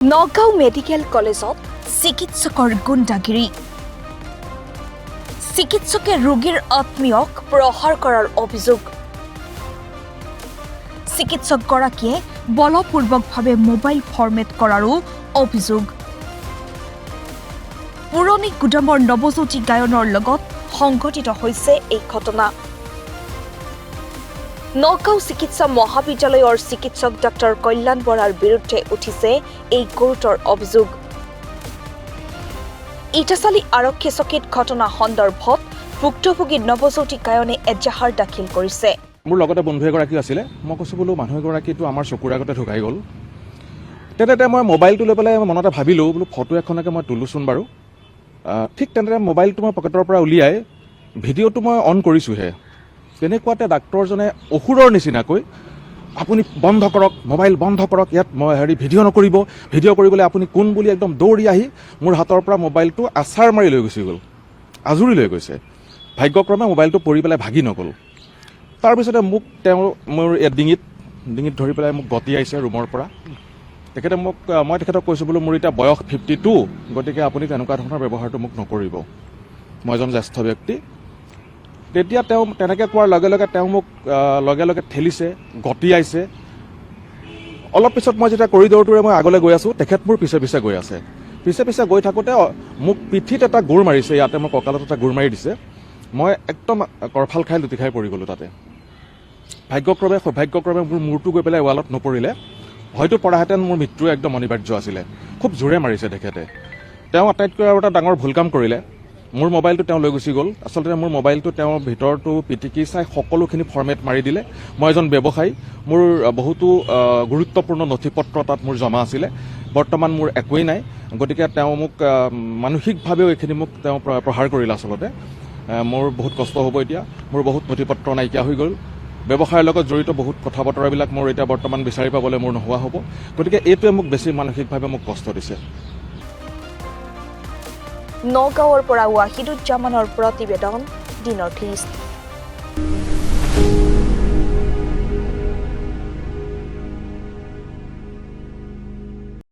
Nagaon medical কলেজত চিকিৎসকৰ গুণ্ডাগিৰি চিকিৎসকে ৰোগীৰ আত্মীয়ক প্ৰহাৰ কৰাৰ অভিযোগ চিকিৎসকগৰাকীয়ে বলপূৰ্বকভাৱে মোবাইল ফৰ্মেট কৰাৰো অভিযোগ পুৰণি গুদামৰ নৱজ্যোতি গায়নৰ লগত সংঘটিত হৈছে এই ঘটনা নগাঁও চিকিৎসা মহাবিদ্যালয়ৰ চিকিৎসক ডক্টৰ কল্যাণ বৰাৰ বিৰুদ্ধে উঠিছে এই গুৰুতৰ অভিযোগ ইটাচালি আৰক্ষী চকীত ঘটনা সন্দৰ্ভত ভুক্তভোগী নৱজ্যোতি গায়নে এজাহাৰ দাখিল কৰিছে মোৰ লগতে বন্ধু এগৰাকী আছিলে মই কৈছো বোলো মানুহ এগৰাকীটো আমাৰ চকুৰ আগতে ঢুকাই গ'ল তেতে মই মোবাইলটো লৈ পেলাই মনতে ভাবিলো বোলো ফটো এখনকে মই তুলুচোন বাৰু ঠিক তেনেতে মোবাইলটো মই পকেটৰ পৰা উলিয়াই ভিডিঅ'টো মই অন কৰিছোহে তেনেকুৱাতে ডাক্তৰজনে অসুৰৰ নিচিনাকৈ আপুনি বন্ধ কৰক মোবাইল বন্ধ কৰক ইয়াত ভিডিঅ' নকৰিব ভিডিঅ' কৰিবলৈ আপুনি কোন বুলি একদম দৌৰি আহি মোৰ হাতৰ পৰা মোবাইলটো আছাৰ মাৰি লৈ গুচি গ'ল আজুৰি লৈ গৈছে ভাগ্যক্ৰমে মোবাইলটো পৰি পেলাই ভাগি নগ'ল তাৰপিছতে মোক তেওঁ মোৰ ডিঙিত ধৰি পেলাই মোক গতিয়াইছে ৰুমৰ পৰা তেখেতে মোক মই তেখেতক কৈছোঁ বোলো মোৰ এতিয়া বয়স 52 গতিকে আপুনি তেনেকুৱা ধৰণৰ ব্যৱহাৰটো মোক নকৰিব মই এজন জ্যেষ্ঠ ব্যক্তি তেতিয়া তেওঁ তেনেকৈ কোৱাৰ লগে লগে তেওঁ মোক লগে লগে ঠেলিছে গতিয়াইছে অলপ পিছত মই যেতিয়া কৰিডৰটোৰে মই আগলৈ গৈ আছোঁ তেখেত মোৰ পিছে পিছে গৈ আছে পিছে গৈ থাকোঁতে মোক পিঠিত এটা গোৰ মাৰিছে ইয়াতে মোৰ কঁকালত এটা গোৰ মাৰি দিছে মই একদম কৰফাল খাই লুটি খাই পৰি গ'লোঁ তাতে সৌভাগ্যক্ৰমে মোৰ মূৰটো গৈ পেলাই ৱালত নপৰিলে হয়তো পৰাহেঁতেন মোৰ মৃত্যু একদম অনিবাৰ্য আছিলে খুব জোৰে মাৰিছে তেখেতে তেওঁ আটাইতকৈ আৰু এটা ডাঙৰ ভুল কাম কৰিলে মোৰ মোবাইলটো তেওঁ লৈ গুচি গ'ল আচলতে মোৰ মোবাইলটো তেওঁ ভিতৰটো পিটিকি চাই সকলোখিনি ফৰ্মেট মাৰি দিলে মই এজন ব্যৱসায়ী মোৰ বহুতো গুৰুত্বপূৰ্ণ নথিপত্ৰ তাত মোৰ জমা আছিলে বৰ্তমান মোৰ একোৱেই নাই গতিকে তেওঁ মোক মানসিকভাৱেও এইখিনি মোক তেওঁ প্ৰহাৰ কৰিলে আচলতে মোৰ বহুত কষ্ট হ'ব এতিয়া মোৰ বহুত নথিপত্ৰ নাইকিয়া হৈ গ'ল ব্যৱসায়ৰ লগত জড়িত বহুত কথা বতৰাবিলাক মোৰ এতিয়া বৰ্তমান বিচাৰি পাবলৈ মোৰ নোহোৱা হ'ব গতিকে এইটোৱে মোক বেছি মানসিকভাৱে মোক কষ্ট দিছে নগাঁৱৰ পৰা ৱাহিদুজ্জামানৰ প্ৰতিবেদন দিনৰ ফিষ্ট